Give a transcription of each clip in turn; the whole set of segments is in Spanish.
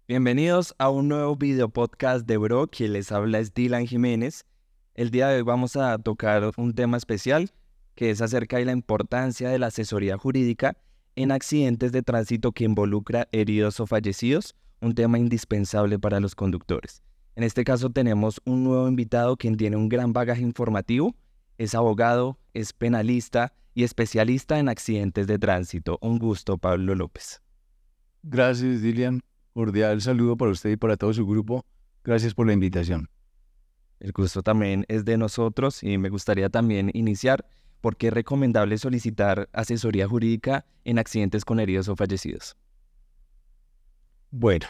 Bienvenidos a un nuevo video podcast de Bro. Quien les habla es Dylan Jiménez. El día de hoy vamos a tocar un tema especial que es acerca de la importancia de la asesoría jurídica en accidentes de tránsito que involucra heridos o fallecidos, un tema indispensable para los conductores. En este caso tenemos un nuevo invitado quien tiene un gran bagaje informativo, es abogado, es penalista y especialista en accidentes de tránsito. Un gusto, Pablo López. Gracias, Dylan. Cordial saludo para usted y para todo su grupo. Gracias por la invitación. El gusto también es de nosotros y me gustaría también iniciar por qué es recomendable solicitar asesoría jurídica en accidentes con heridos o fallecidos. Bueno,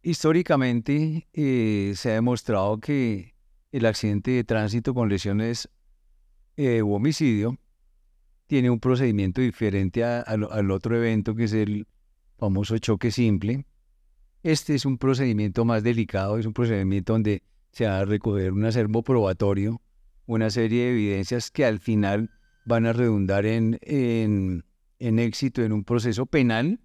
históricamente se ha demostrado que el accidente de tránsito con lesiones u homicidio tiene un procedimiento diferente al otro evento, que es el famoso choque simple. Este es un procedimiento más delicado, es un procedimiento donde se va a recoger un acervo probatorio, una serie de evidencias que al final van a redundar en éxito en un proceso penal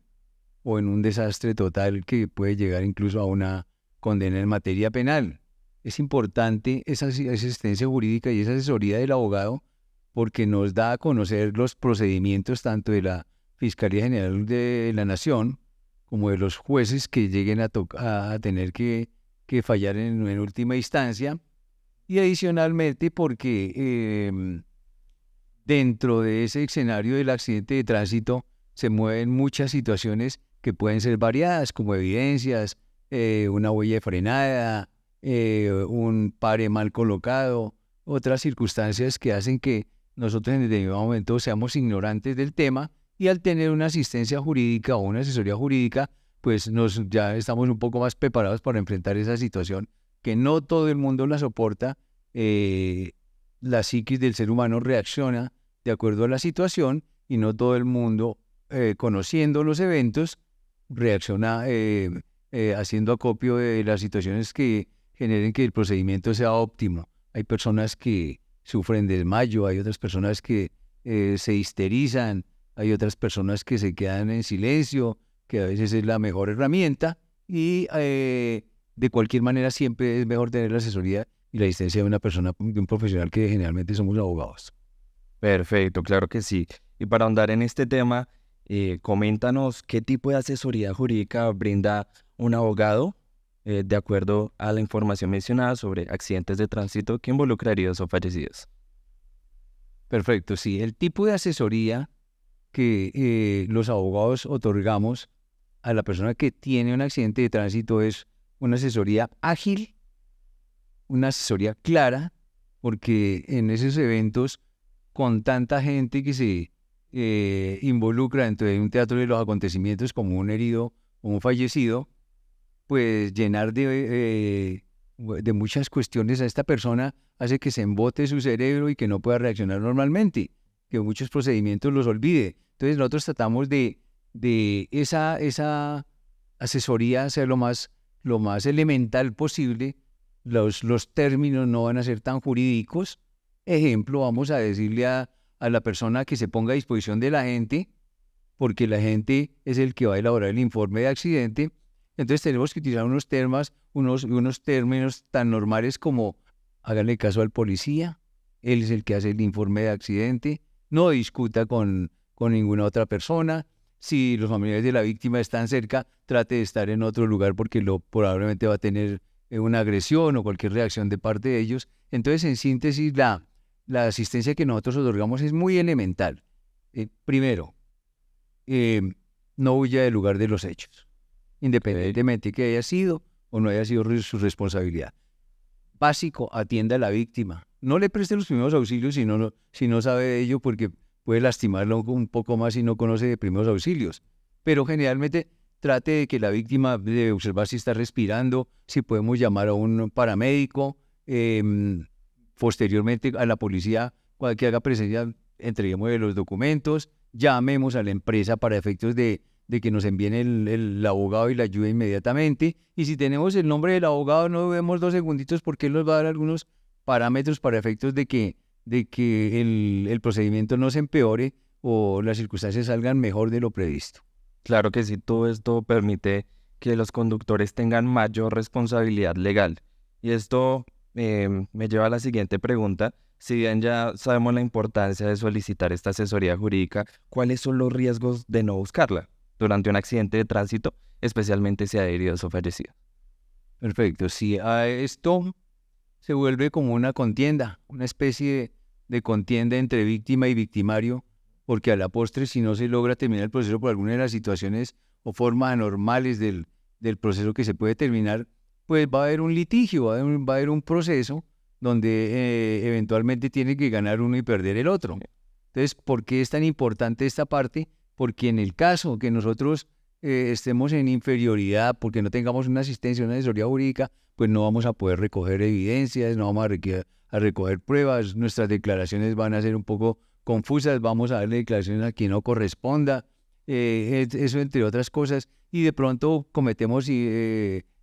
o en un desastre total que puede llegar incluso a una condena en materia penal. Es importante esa asistencia jurídica y esa asesoría del abogado porque nos da a conocer los procedimientos tanto de la Fiscalía General de la Nación como de los jueces que lleguen a tener que fallar en última instancia, y adicionalmente porque dentro de ese escenario del accidente de tránsito se mueven muchas situaciones que pueden ser variadas, como evidencias, una huella de frenada, un pare mal colocado, otras circunstancias que hacen que nosotros en determinado momento seamos ignorantes del tema, y al tener una asistencia jurídica o una asesoría jurídica, pues ya estamos un poco más preparados para enfrentar esa situación, que no todo el mundo la soporta. La psiquis del ser humano reacciona de acuerdo a la situación y no todo el mundo, conociendo los eventos, reacciona haciendo acopio de las situaciones que generen que el procedimiento sea óptimo. Hay personas que sufren desmayo, hay otras personas que se histerizan, hay otras personas que se quedan en silencio, que a veces es la mejor herramienta, y de cualquier manera siempre es mejor tener la asesoría y la asistencia de una persona, de un profesional, que generalmente somos abogados. Perfecto, claro que sí. Y para ahondar en este tema, coméntanos qué tipo de asesoría jurídica brinda un abogado de acuerdo a la información mencionada sobre accidentes de tránsito que involucra heridos o fallecidos. Perfecto, sí. El tipo de asesoría que los abogados otorgamos a la persona que tiene un accidente de tránsito es una asesoría ágil, una asesoría clara, porque en esos eventos, con tanta gente que se involucra dentro de un teatro de los acontecimientos, como un herido o un fallecido, pues llenar de muchas cuestiones a esta persona hace que se embote su cerebro y que no pueda reaccionar normalmente, que muchos procedimientos los olvide. Entonces nosotros tratamos de esa asesoría ser lo más elemental posible. Los términos no van a ser tan jurídicos. Ejemplo, vamos a decirle a la persona que se ponga a disposición de la gente, porque la gente es el que va a elaborar el informe de accidente. Entonces tenemos que utilizar unos términos tan normales como: háganle caso al policía, él es el que hace el informe de accidente, no discuta con ninguna otra persona. Si los familiares de la víctima están cerca, trate de estar en otro lugar porque probablemente va a tener una agresión o cualquier reacción de parte de ellos. Entonces, en síntesis, la asistencia que nosotros otorgamos es muy elemental. Primero, no huya del lugar de los hechos, independientemente que haya sido o no haya sido su responsabilidad. Básico, atienda a la víctima. No le preste los primeros auxilios si no sabe de ello, porque puede lastimarlo un poco más si no conoce de primeros auxilios. Pero generalmente trate de que la víctima debe observar si está respirando, si podemos llamar a un paramédico. Posteriormente a la policía, cuando que haga presencia, entreguemos los documentos, llamemos a la empresa para efectos de que nos envíen el abogado y la ayuda inmediatamente. Y si tenemos el nombre del abogado, no dudemos 2 segunditos, porque él nos va a dar algunos parámetros para efectos de que el procedimiento no se empeore o las circunstancias salgan mejor de lo previsto. Claro que sí, todo esto permite que los conductores tengan mayor responsabilidad legal. Y esto me lleva a la siguiente pregunta. Si bien ya sabemos la importancia de solicitar esta asesoría jurídica, ¿cuáles son los riesgos de no buscarla durante un accidente de tránsito, especialmente si hay heridos o fallecidos? Perfecto. Si a esto se vuelve como una contienda, una especie de contienda entre víctima y victimario, porque a la postre, si no se logra terminar el proceso por alguna de las situaciones o formas anormales del proceso que se puede terminar, pues va a haber un litigio, va a haber un proceso donde eventualmente tiene que ganar uno y perder el otro. Entonces, ¿por qué es tan importante esta parte? Porque en el caso que nosotros estemos en inferioridad, porque no tengamos una asistencia, una asesoría jurídica, pues no vamos a poder recoger evidencias, no vamos a recoger pruebas, nuestras declaraciones van a ser un poco confusas, vamos a darle declaraciones a quien no corresponda, eso entre otras cosas, y de pronto cometemos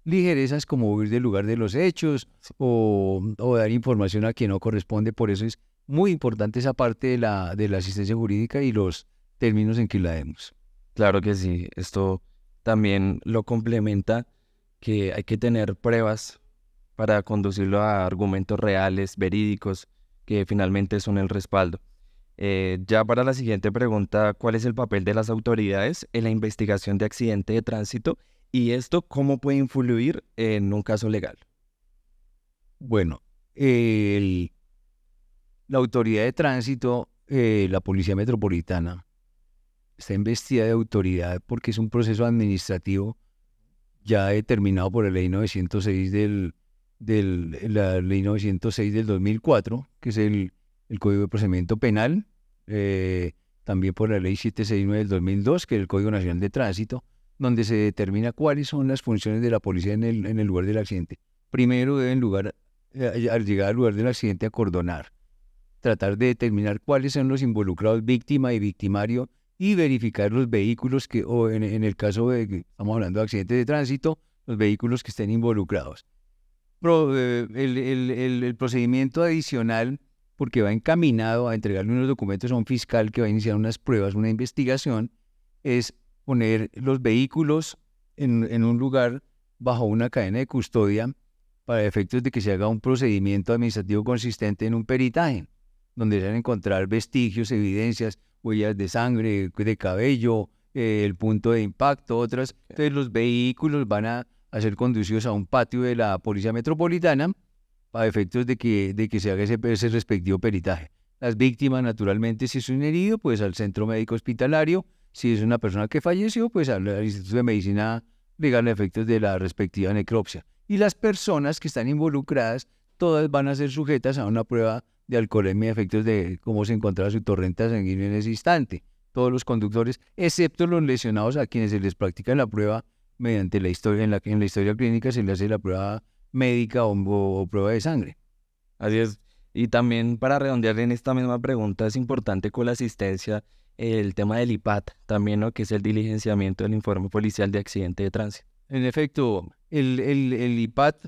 ligerezas como huir del lugar de los hechos o dar información a quien no corresponde. Por eso es muy importante esa parte de la asistencia jurídica y los términos en que la demos. Claro que sí, esto también lo complementa, que hay que tener pruebas para conducirlo a argumentos reales, verídicos, que finalmente son el respaldo. Ya para la siguiente pregunta, ¿cuál es el papel de las autoridades en la investigación de accidente de tránsito y esto cómo puede influir en un caso legal? Bueno, la autoridad de tránsito, la Policía Metropolitana, está investida de autoridad porque es un proceso administrativo ya determinado por la Ley 906 la Ley 906 del 2004, que es el Código de Procedimiento Penal, también por la Ley 769 del 2002, que es el Código Nacional de Tránsito, donde se determina cuáles son las funciones de la policía en el lugar del accidente. Primero deben al llegar al lugar del accidente acordonar, tratar de determinar cuáles son los involucrados, víctima y victimario, y verificar los vehículos o en el caso de que estamos hablando de accidentes de tránsito, los vehículos que estén involucrados. El procedimiento adicional, porque va encaminado a entregarle unos documentos a un fiscal que va a iniciar unas pruebas, una investigación, es poner los vehículos en un lugar bajo una cadena de custodia para efectos de que se haga un procedimiento administrativo consistente en un peritaje, donde se van a encontrar vestigios, evidencias, huellas de sangre, de cabello, el punto de impacto, otras. Entonces los vehículos van a ser conducidos a un patio de la Policía Metropolitana para efectos de que se haga ese respectivo peritaje. Las víctimas, naturalmente, si es un herido, pues al centro médico hospitalario. Si es una persona que falleció, pues al Instituto de Medicina Legal a efectos de la respectiva necropsia. Y las personas que están involucradas, todas van a ser sujetas a una prueba de alcoholemia a efectos de cómo se encontraba su torrente sanguíneo en ese instante. Todos los conductores, excepto los lesionados a quienes se les practica la prueba mediante la historia, en la historia clínica se le hace la prueba médica o prueba de sangre. Así es. Y también para redondear en esta misma pregunta, es importante con la asistencia el tema del IPAT, también, ¿no? Que es el diligenciamiento del informe policial de accidente de tránsito. En efecto, el IPAT,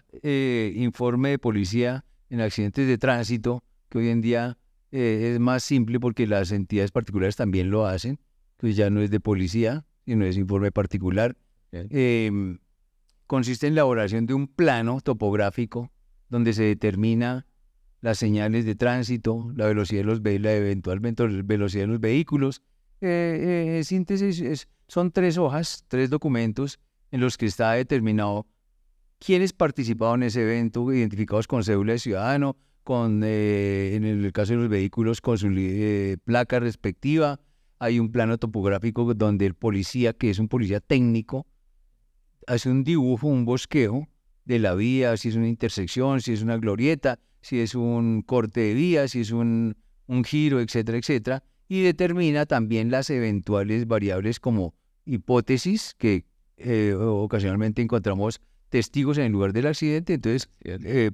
informe de policía en accidentes de tránsito, que hoy en día es más simple porque las entidades particulares también lo hacen, que ya no es de policía, sino es informe particular. Consiste en la elaboración de un plano topográfico donde se determina las señales de tránsito, la velocidad eventualmente la velocidad de los vehículos. Síntesis, son 3 hojas, 3 documentos en los que está determinado quiénes participaron en ese evento, identificados con cédula de ciudadano, en el caso de los vehículos, con su placa respectiva. Hay un plano topográfico donde el policía, que es un policía técnico, hace un dibujo, un bosquejo de la vía, si es una intersección, si es una glorieta, si es un corte de vía, si es un giro, etcétera, etcétera, y determina también las eventuales variables como hipótesis, que ocasionalmente encontramos testigos en el lugar del accidente. Entonces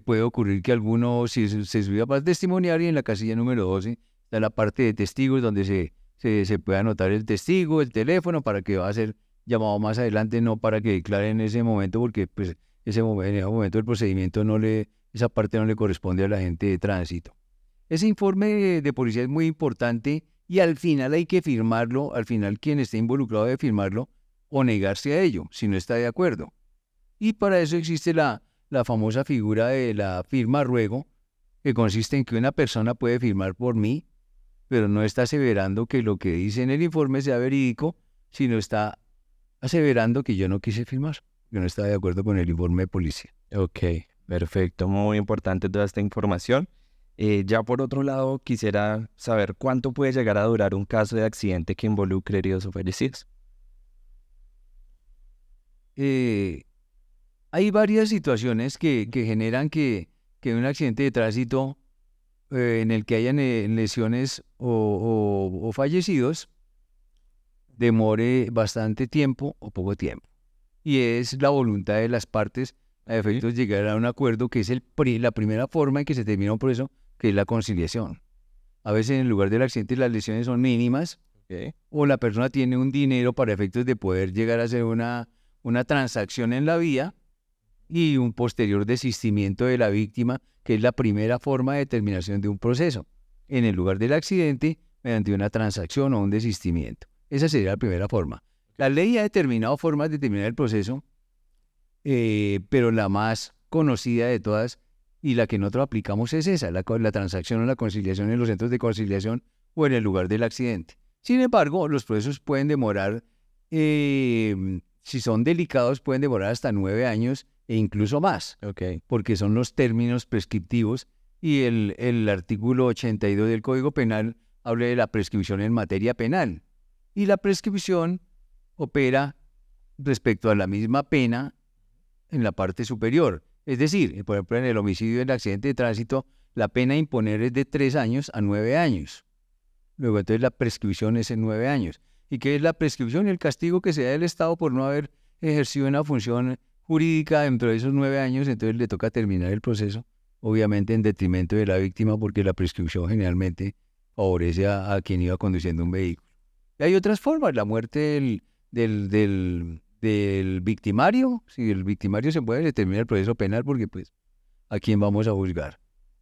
puede ocurrir que alguno se subiera para testimoniar, y en la casilla número 12 está la parte de testigos donde se puede anotar el testigo, el teléfono, para que va a ser llamado más adelante, no para que declare en ese momento, porque pues en ese momento del procedimiento esa parte no le corresponde al agente de tránsito. Ese informe de policía es muy importante y al final hay que firmarlo, al final quien esté involucrado debe firmarlo o negarse a ello si no está de acuerdo. Y para eso existe la famosa figura de la firma ruego, que consiste en que una persona puede firmar por mí, pero no está aseverando que lo que dice en el informe sea verídico, sino está aseverando que yo no quise firmar, que no estaba de acuerdo con el informe de policía. Ok, perfecto, muy importante toda esta información. Ya por otro lado, quisiera saber cuánto puede llegar a durar un caso de accidente que involucre heridos o fallecidos. Hay varias situaciones que generan que un accidente de tránsito en el que hayan lesiones o fallecidos demore bastante tiempo o poco tiempo. Y es la voluntad de las partes a efectos de llegar a un acuerdo, que es la primera forma en que se termina un proceso, que es la conciliación. A veces en el lugar del accidente las lesiones son mínimas, o la persona tiene un dinero para efectos de poder llegar a hacer una transacción en la vía y un posterior desistimiento de la víctima, que es la primera forma de terminación de un proceso. En el lugar del accidente, mediante una transacción o un desistimiento. Esa sería la primera forma. La ley ha determinado formas de terminar el proceso, pero la más conocida de todas y la que nosotros aplicamos es esa, la transacción o la conciliación en los centros de conciliación o en el lugar del accidente. Sin embargo, los procesos pueden demorar, si son delicados, pueden demorar hasta 9 años e incluso más, porque son los términos prescriptivos y el artículo 82 del Código Penal habla de la prescripción en materia penal. Y la prescripción opera respecto a la misma pena en la parte superior. Es decir, por ejemplo, en el homicidio y el accidente de tránsito, la pena a imponer es de 3 años a 9 años. Luego, entonces, la prescripción es en 9 años. ¿Y qué es la prescripción? El castigo que se da del Estado por no haber ejercido una función jurídica dentro de esos 9 años, entonces le toca terminar el proceso, obviamente en detrimento de la víctima, porque la prescripción generalmente favorece a quien iba conduciendo un vehículo. Y hay otras formas, la muerte del victimario. Si el victimario se puede determinar el proceso penal, porque pues a quién vamos a juzgar,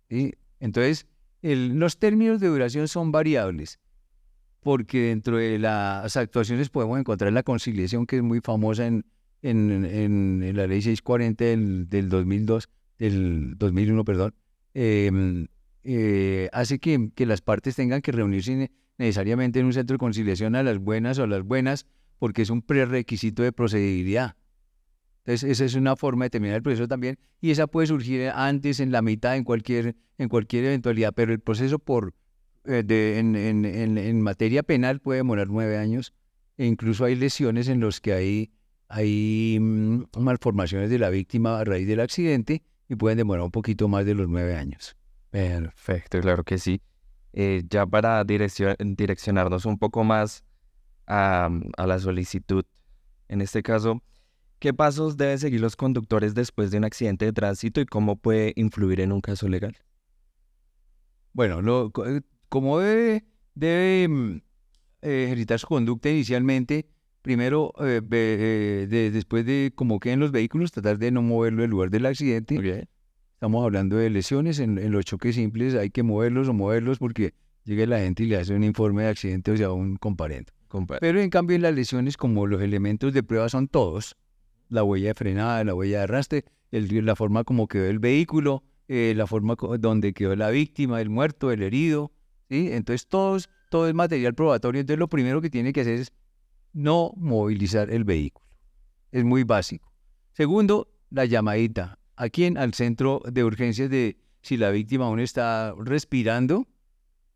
¿sí? Entonces, los términos de duración son variables, porque dentro de las actuaciones podemos encontrar la conciliación, que es muy famosa en la ley 640 del 2002, del 2001, perdón, hace que las partes tengan que reunirse necesariamente en un centro de conciliación a las buenas o a las buenas, porque es un prerequisito de procedibilidad. Entonces, esa es una forma de terminar el proceso también, y esa puede surgir antes, en la mitad, en cualquier eventualidad, pero el proceso en materia penal puede demorar 9 años, e incluso hay lesiones en los que hay malformaciones de la víctima a raíz del accidente y pueden demorar un poquito más de los 9 años. Perfecto, claro que sí. Ya para direccionarnos un poco más a la solicitud, en este caso, ¿qué pasos deben seguir los conductores después de un accidente de tránsito y cómo puede influir en un caso legal? Bueno, como debe ejercitar su conducta inicialmente, primero, después de cómo queden los vehículos, tratar de no moverlo del lugar del accidente. Okay. Estamos hablando de lesiones, en los choques simples hay que moverlos porque llega la gente y le hace un informe de accidente, o sea, un comparendo. Pero en cambio en las lesiones, como los elementos de prueba son todos, la huella de frenada, la huella de arrastre, la forma como quedó el vehículo, la forma donde quedó la víctima, el muerto, el herido, ¿sí? Entonces todo es material probatorio. Entonces lo primero que tiene que hacer es no movilizar el vehículo. Es muy básico. Segundo, la llamadita. ¿A quién? Al centro de urgencias. Si la víctima aún está respirando,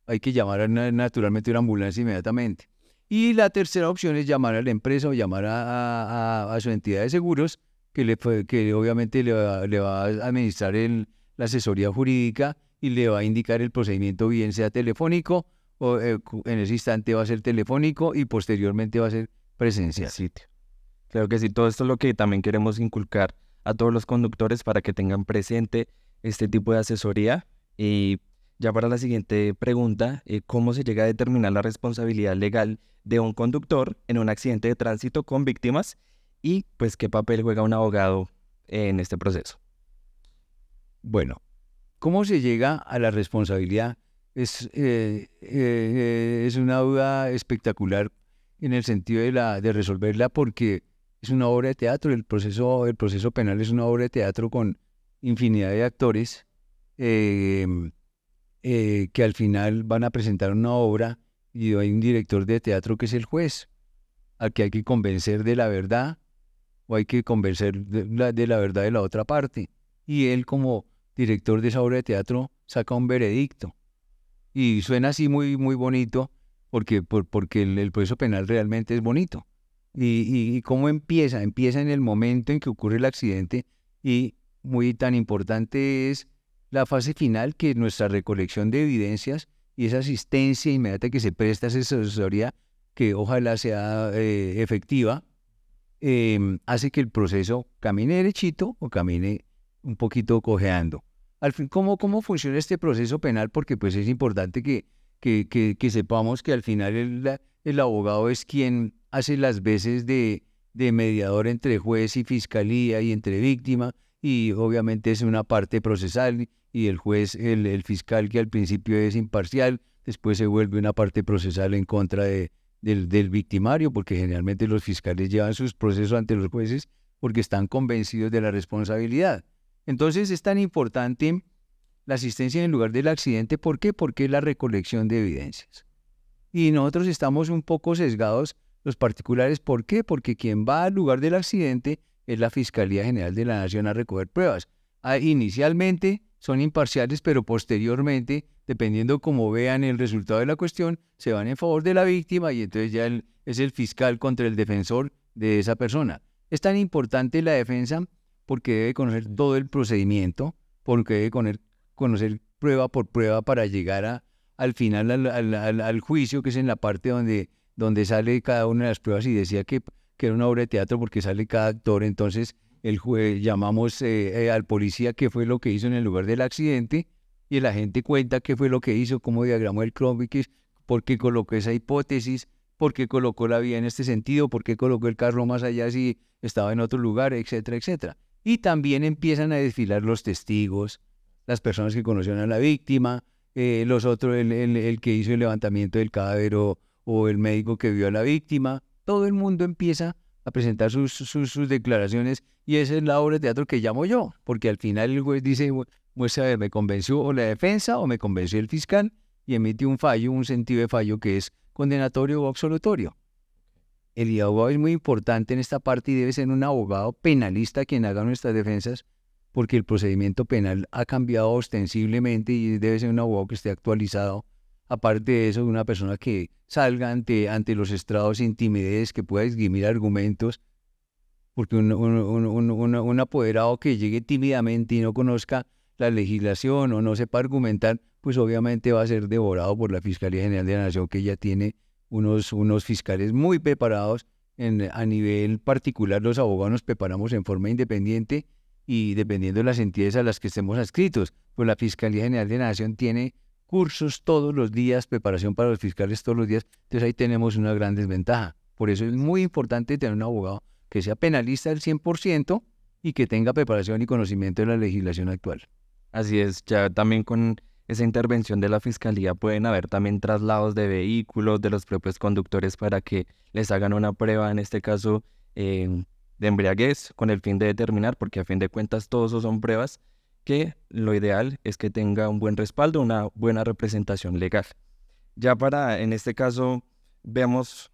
hay que llamar naturalmente a una ambulancia inmediatamente. Y la tercera opción es llamar a la empresa o llamar a su entidad de seguros, que obviamente le va a administrar la asesoría jurídica y le va a indicar el procedimiento, bien sea telefónico, o en ese instante va a ser telefónico y posteriormente va a ser presencial. Sitio. Claro que sí, todo esto es lo que también queremos inculcar a todos los conductores para que tengan presente este tipo de asesoría. Y ya para la siguiente pregunta, ¿cómo se llega a determinar la responsabilidad legal de un conductor en un accidente de tránsito con víctimas? Y pues, ¿qué papel juega un abogado en este proceso? Bueno, ¿cómo se llega a la responsabilidad? Es una duda espectacular, en el sentido de resolverla porque es una obra de teatro. El proceso penal es una obra de teatro con infinidad de actores eh, que al final van a presentar una obra y hay un director de teatro que es el juez, al que hay que convencer de la verdad o hay que convencer de la verdad de la otra parte. Y él, como director de esa obra de teatro, saca un veredicto. Y suena así muy, muy bonito porque el proceso penal realmente es bonito. Y cómo empieza en el momento en que ocurre el accidente, y muy tan importante es la fase final, que es nuestra recolección de evidencias y esa asistencia inmediata que se presta a esa asesoría, que ojalá sea efectiva, hace que el proceso camine derechito o camine un poquito cojeando. Al fin, ¿cómo funciona este proceso penal? Porque pues es importante que sepamos que al final el abogado es quien hace las veces de mediador entre juez y fiscalía y entre víctima, y obviamente es una parte procesal, y el juez, el fiscal, que al principio es imparcial, después se vuelve una parte procesal en contra del victimario, porque generalmente los fiscales llevan sus procesos ante los jueces porque están convencidos de la responsabilidad. Entonces es tan importante la asistencia en el lugar del accidente. ¿Por qué? Porque es la recolección de evidencias. Y nosotros estamos un poco sesgados, los particulares. ¿Por qué? Porque quien va al lugar del accidente es la Fiscalía General de la Nación a recoger pruebas. Inicialmente son imparciales, pero posteriormente, dependiendo cómo vean el resultado de la cuestión, se van en favor de la víctima, y entonces ya es el fiscal contra el defensor de esa persona. Es tan importante la defensa porque debe conocer todo el procedimiento, porque debe conocer prueba por prueba para llegar al final al juicio, que es en la parte donde sale cada una de las pruebas. Y decía que era una obra de teatro porque sale cada actor. Entonces el juez, llamamos al policía qué fue lo que hizo en el lugar del accidente, y el agente cuenta qué fue lo que hizo, cómo diagramó el crónico, por qué colocó esa hipótesis, por qué colocó la vía en este sentido, por qué colocó el carro más allá si estaba en otro lugar, etcétera, etcétera. Y también empiezan a desfilar los testigos, las personas que conocieron a la víctima, los otros, el que hizo el levantamiento del cadáver o el médico que vio a la víctima. Todo el mundo empieza a presentar sus declaraciones, y esa es la obra de teatro que llamo yo, porque al final el juez dice, muestra a ver, me convenció o la defensa o me convenció el fiscal, y emite un fallo, un sentido de fallo que es condenatorio o absolutorio. El abogado es muy importante en esta parte, y debe ser un abogado penalista quien haga nuestras defensas, porque el procedimiento penal ha cambiado ostensiblemente y debe ser un abogado que esté actualizado. Aparte de eso, una persona que salga ante los estrados sin timidez, que pueda esgrimir argumentos, porque un apoderado que llegue tímidamente y no conozca la legislación o no sepa argumentar, pues obviamente va a ser devorado por la Fiscalía General de la Nación, que ya tiene unos fiscales muy preparados. A nivel particular, los abogados nos preparamos en forma independiente y dependiendo de las entidades a las que estemos adscritos, pues la Fiscalía General de la Nación tiene cursos todos los días, preparación para los fiscales todos los días. Entonces ahí tenemos una gran desventaja. Por eso es muy importante tener un abogado que sea penalista al 100% y que tenga preparación y conocimiento de la legislación actual. Así es, ya también con esa intervención de la fiscalía pueden haber también traslados de vehículos de los propios conductores para que les hagan una prueba, en este caso de embriaguez, con el fin de determinar, porque a fin de cuentas todos esos son pruebas que lo ideal es que tenga un buen respaldo, una buena representación legal. Ya en este caso, vemos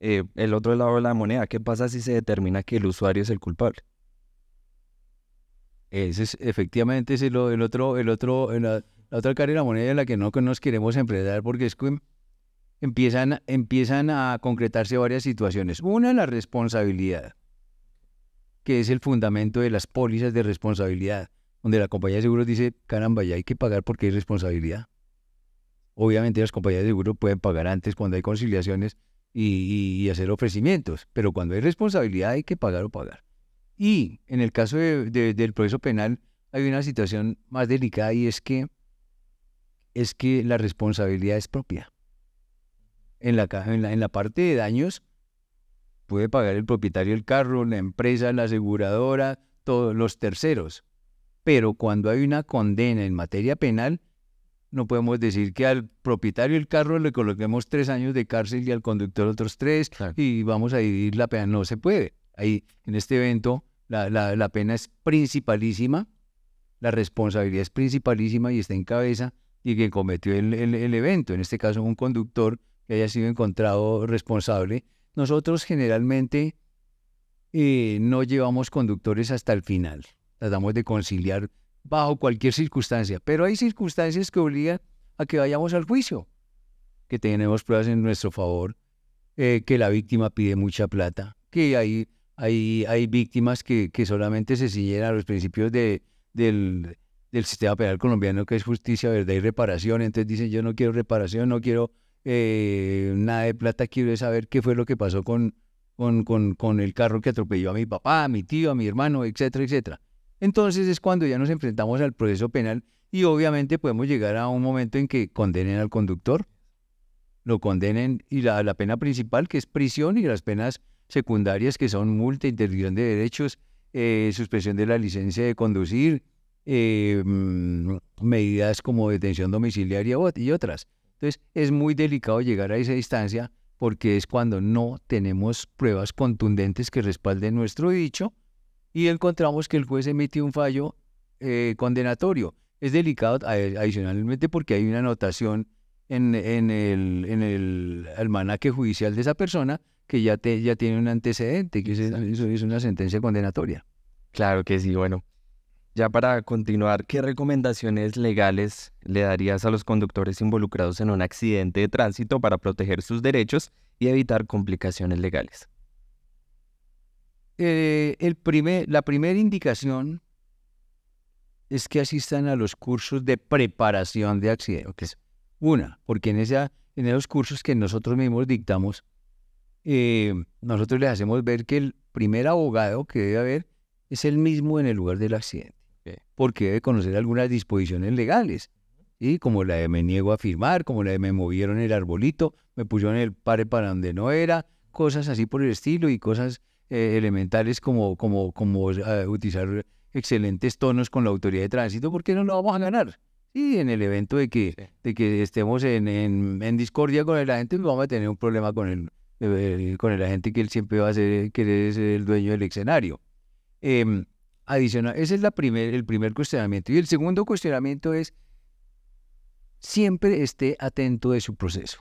el otro lado de la moneda. ¿Qué pasa si se determina que el usuario es el culpable? Efectivamente, es la otra cara de la moneda en la que no nos queremos enfrentar, porque es que empiezan a concretarse varias situaciones. Una, la responsabilidad, que es el fundamento de las pólizas de responsabilidad, donde la compañía de seguros dice, caramba, ya hay que pagar porque hay responsabilidad. Obviamente las compañías de seguro pueden pagar antes cuando hay conciliaciones y hacer ofrecimientos, pero cuando hay responsabilidad hay que pagar o pagar. Y en el caso del proceso penal hay una situación más delicada, y es que la responsabilidad es propia. En la parte de daños puede pagar el propietario del carro, la empresa, la aseguradora, todos los terceros. Pero cuando hay una condena en materia penal, no podemos decir que al propietario del carro le coloquemos 3 años de cárcel y al conductor otros 3 Claro. y vamos a dividir la pena. No se puede. Ahí, en este evento, la pena es principalísima, la responsabilidad es principalísima y está en cabeza y quien cometió el evento, en este caso un conductor que haya sido encontrado responsable. Nosotros generalmente no llevamos conductores hasta el final, tratamos de conciliar bajo cualquier circunstancia, pero hay circunstancias que obligan a que vayamos al juicio, que tenemos pruebas en nuestro favor, que la víctima pide mucha plata, que hay víctimas que solamente se ciñen a los principios del sistema penal colombiano, que es justicia, verdad y reparación. Entonces dicen, yo no quiero reparación, no quiero nada de plata, quiero saber qué fue lo que pasó con el carro que atropelló a mi papá, a mi tío, a mi hermano, etcétera, etcétera. Entonces es cuando ya nos enfrentamos al proceso penal y obviamente podemos llegar a un momento en que condenen al conductor, lo condenen, y la pena principal, que es prisión, y las penas secundarias, que son multa, interdicción de derechos, suspensión de la licencia de conducir, medidas como detención domiciliaria y otras. Entonces es muy delicado llegar a esa instancia porque es cuando no tenemos pruebas contundentes que respalden nuestro dicho y encontramos que el juez emite un fallo condenatorio. Es delicado adicionalmente porque hay una anotación en el almanaque judicial de esa persona que ya tiene un antecedente, que eso es una sentencia condenatoria. Claro que sí. Bueno, ya para continuar, ¿qué recomendaciones legales le darías a los conductores involucrados en un accidente de tránsito para proteger sus derechos y evitar complicaciones legales? La primera indicación es que asistan a los cursos de preparación de accidentes. Porque en esos cursos que nosotros mismos dictamos, nosotros les hacemos ver que el primer abogado que debe haber es el mismo en el lugar del accidente, porque debe conocer algunas disposiciones legales, ¿sí? Como la de me niego a firmar, como la de me movieron el arbolito, me pusieron el pare para donde no era, cosas así por el estilo, y cosas elementales como utilizar excelentes tonos con la autoridad de tránsito, porque no lo vamos a ganar. Sí, en el evento de que estemos en discordia con el agente, pues vamos a tener un problema con el agente, que él siempre va a querer ser el dueño del escenario. Adicional, ese es el primer cuestionamiento. Y el segundo cuestionamiento es, siempre esté atento de su proceso.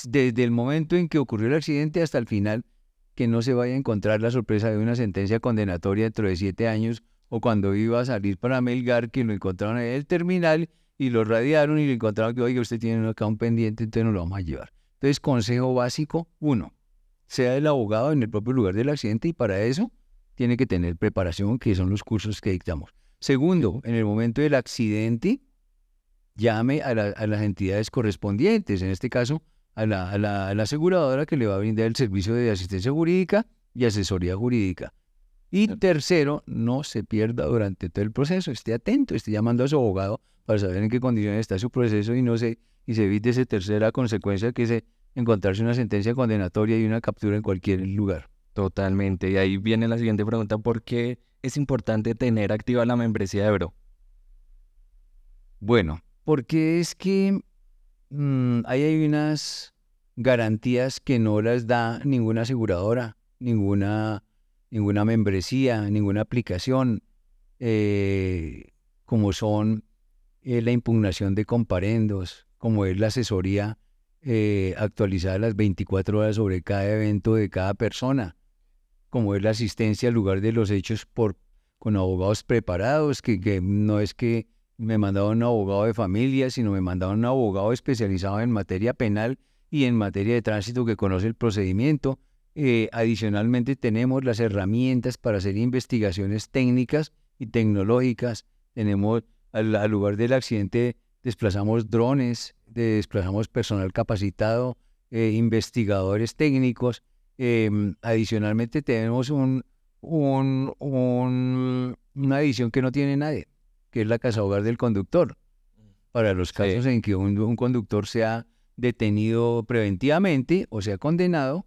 Desde el momento en que ocurrió el accidente hasta el final, que no se vaya a encontrar la sorpresa de una sentencia condenatoria dentro de 7 años, o cuando iba a salir para Melgar, que lo encontraron en el terminal y lo radiaron y le encontraron que, oiga, usted tiene acá un pendiente, entonces no lo vamos a llevar. Entonces, consejo básico, 1, sea el abogado en el propio lugar del accidente, y para eso tiene que tener preparación, que son los cursos que dictamos. Segundo, en el momento del accidente, llame a las entidades correspondientes, en este caso a la aseguradora, que le va a brindar el servicio de asistencia jurídica y asesoría jurídica. Y tercero, no se pierda durante todo el proceso, esté atento, esté llamando a su abogado para saber en qué condiciones está su proceso y se evite esa tercera consecuencia, que es encontrarse una sentencia condenatoria y una captura en cualquier lugar. Totalmente. Y ahí viene la siguiente pregunta: ¿por qué es importante tener activa la membresía de Bro? Bueno, porque es que ahí hay unas garantías que no las da ninguna aseguradora, ninguna membresía, ninguna aplicación, como son la impugnación de comparendos, como es la asesoría actualizada a las 24 horas sobre cada evento de cada persona, como es la asistencia al lugar de los hechos con abogados preparados, que no es que me mandaron un abogado de familia, sino me mandaron un abogado especializado en materia penal y en materia de tránsito, que conoce el procedimiento. Adicionalmente tenemos las herramientas para hacer investigaciones técnicas y tecnológicas. Tenemos al lugar del accidente, desplazamos drones, desplazamos personal capacitado, investigadores técnicos. Adicionalmente tenemos una edición que no tiene nadie, que es la casa hogar del conductor, para los casos en que un conductor sea detenido preventivamente o sea condenado.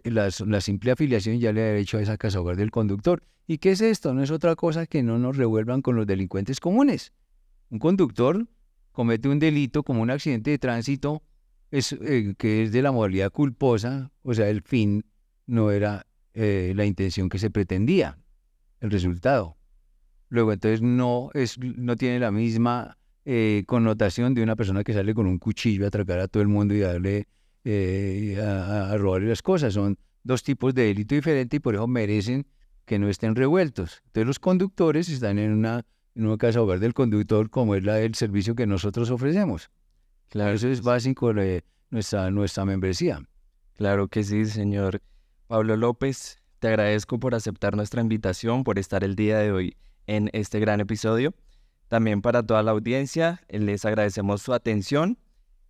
La simple afiliación ya le da derecho a esa casa hogar del conductor. ¿Y qué es esto? No es otra cosa que no nos revuelvan con los delincuentes comunes. Un conductor comete un delito como un accidente de tránsito, que es de la modalidad culposa, o sea, el fin no era la intención que se pretendía, el resultado. Luego, entonces, no tiene la misma connotación de una persona que sale con un cuchillo a atracar a todo el mundo y darle, a robarle las cosas. Son dos tipos de delito diferentes y por eso merecen que no estén revueltos. Entonces, los conductores están en una casa hogar del conductor, como es la del servicio que nosotros ofrecemos. Claro, Eso es básico de nuestra membresía. claro que sí, señor Pablo López. Te agradezco por aceptar nuestra invitación, por estar el día de hoy en este gran episodio. También para toda la audiencia, les agradecemos su atención.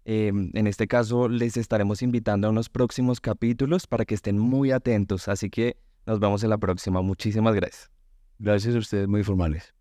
En este caso, les estaremos invitando a unos próximos capítulos para que estén muy atentos. Así que nos vemos en la próxima. Muchísimas gracias. Gracias a ustedes, muy formales.